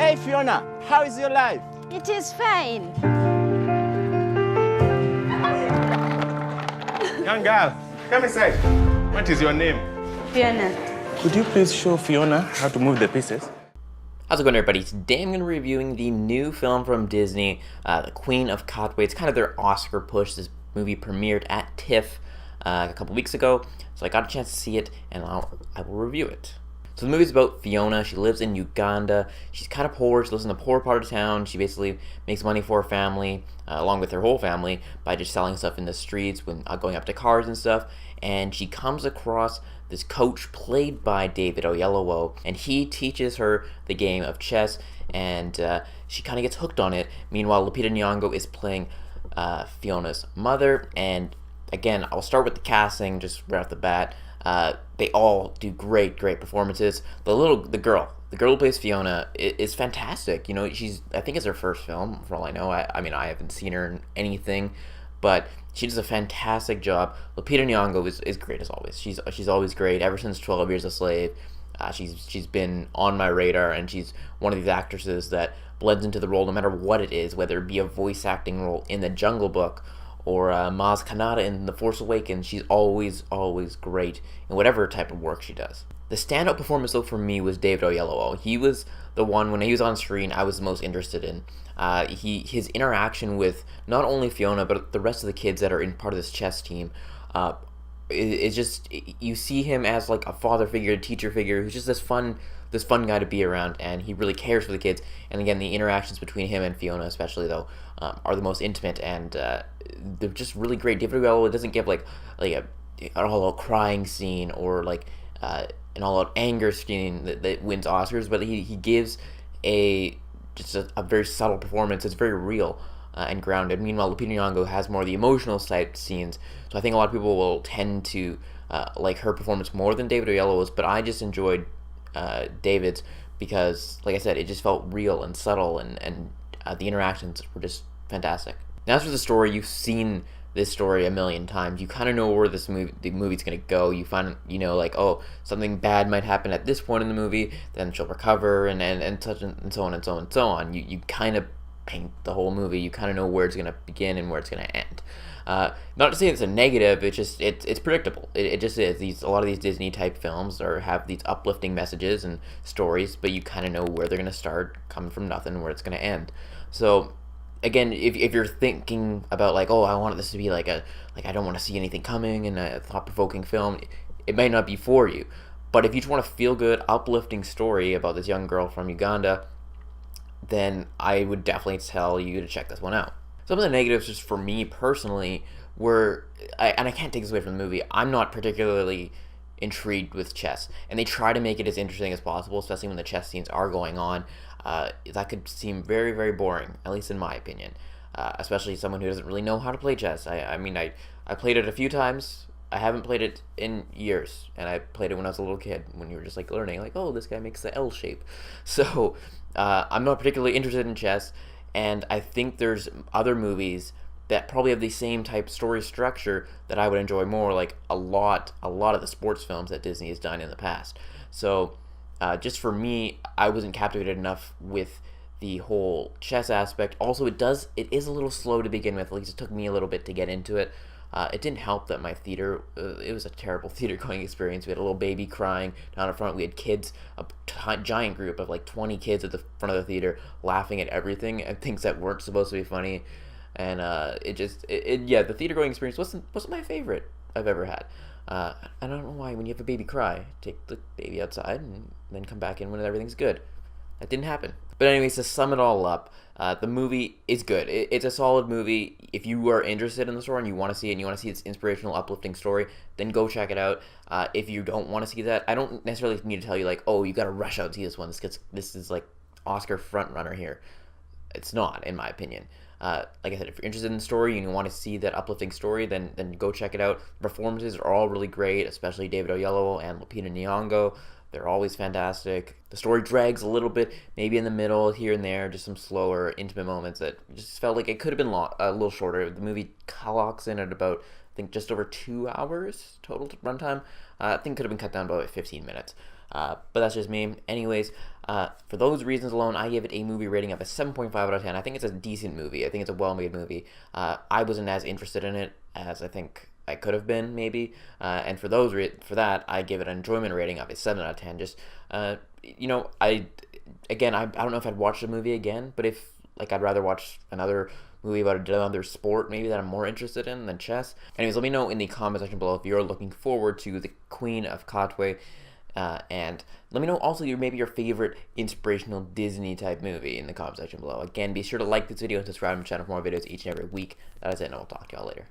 Hey Fiona, how is your life? It is fine. Young girl, come inside. What is your name? Fiona. Could you please show Fiona how to move the pieces? How's it going, everybody? Today I'm going to be reviewing the new film from Disney, The Queen of Katwe. It's kind of their Oscar push. This movie premiered at TIFF a couple weeks ago, so I got a chance to see it, and I will review it. So the movie's about Fiona. She lives in Uganda. She's kind of poor. She lives in the poor part of town. She basically makes money for her family, along with her whole family, by just selling stuff in the streets, when going up to cars and stuff. And she comes across this coach played by David Oyelowo, and he teaches her the game of chess, and she kind of gets hooked on it. Meanwhile, Lupita Nyong'o is playing Fiona's mother, and again, I'll start with the casting just right off the bat. They all do great performances. The girl who plays Fiona is fantastic. You know, I think it's her first film, for all I know. I mean, I haven't seen her in anything, but she does a fantastic job. Lupita Nyong'o is great as always. She's always great. Ever since 12 Years a Slave, she's been on my radar, and she's one of these actresses that blends into the role no matter what it is, whether it be a voice acting role in The Jungle Book or Maz Kanata in The Force Awakens. She's always great in whatever type of work she does. The standout performance, though, for me was David Oyelowo. He was the one, when he was on screen, I was the most interested in. His interaction with not only Fiona, but the rest of the kids that are in part of this chess team, is just, you see him as like a father figure, a teacher figure, who's just this fun guy to be around, and he really cares for the kids. And again, the interactions between him and Fiona, especially though, are the most intimate, and they're just really great. David Oyelowo doesn't give like an all-out crying scene or like an all-out anger scene that wins Oscars, but he gives just a very subtle performance. It's very real and grounded. Meanwhile, Lupita Nyong'o has more of the emotional type scenes, so I think a lot of people will tend to like her performance more than David Oyelowo's, but I just enjoyed David's because, like I said, it just felt real and subtle, and the interactions were just fantastic. Now, as for the story, you've seen this story a million times. You kind of know where the movie's going to go. You find, like, oh, something bad might happen at this point in the movie, then she'll recover, and such and so on and so on and so on. You kind of paint the whole movie. You kind of know where it's going to begin and where it's going to end. Not to say it's a negative, it's predictable. It just is. A lot of these Disney type films have these uplifting messages and stories, but you kind of know where they're going to start, coming from nothing, where it's going to end. So again, if you're thinking about like, oh, I want this to be like I don't want to see anything coming and a thought-provoking film, it might not be for you. But if you just want a feel-good, uplifting story about this young girl from Uganda, then I would definitely tell you to check this one out. Some of the negatives, just for me personally, were, and I can't take this away from the movie, I'm not particularly intrigued with chess, and they try to make it as interesting as possible, especially when the chess scenes are going on. That could seem very boring, at least in my opinion, especially someone who doesn't really know how to play chess. I mean, I played it a few times. I haven't played it in years, and I played it when I was a little kid, when you were just like learning, like, oh, this guy makes the L shape. So I'm not particularly interested in chess, and I think there's other movies that probably have the same type story structure that I would enjoy more, like a lot of the sports films that Disney has done in the past. So just for me, I wasn't captivated enough with the whole chess aspect. Also, it is a little slow to begin with. At least it took me a little bit to get into it. It didn't help that my theater, it was a terrible theater going experience. We had a little baby crying down in front. We had kids, a giant group of like 20 kids at the front of the theater laughing at everything and things that weren't supposed to be funny. And the theater going experience wasn't my favorite I've ever had. I don't know why, when you have a baby cry, take the baby outside and then come back in when everything's good. That didn't happen. But anyways, to sum it all up, the movie is good. It's a solid movie. If you are interested in the story and you want to see it and you want to see its inspirational, uplifting story, then go check it out. If you don't want to see that, I don't necessarily need to tell you, like, oh, you got to rush out and see this one. This is like Oscar frontrunner here. It's not, in my opinion. Like I said, if you're interested in the story and you want to see that uplifting story, then go check it out. The performances are all really great, especially David Oyelowo and Lupita Nyong'o. They're always fantastic. The story drags a little bit, maybe in the middle, here and there, just some slower, intimate moments that just felt like it could have been a little shorter. The movie clocks in at about, I think, just over 2 hours total runtime. I think it could have been cut down by about 15 minutes. But that's just me. Anyways, For those reasons alone, I give it a movie rating of a 7.5 out of 10. I think it's a decent movie. I think it's a well-made movie. I wasn't as interested in it as I think I could have been, maybe. And for that, I give it an enjoyment rating of a 7 out of 10. Just, I don't know if I'd watch the movie again, but if, I'd rather watch another movie about another sport maybe that I'm more interested in than chess. Anyways, let me know in the comment section below if you're looking forward to The Queen of Katwe, and let me know also maybe your favorite inspirational Disney type movie in the comment section below. Again, be sure to like this video and subscribe to the channel for more videos each and every week. That is it, and I'll talk to y'all later.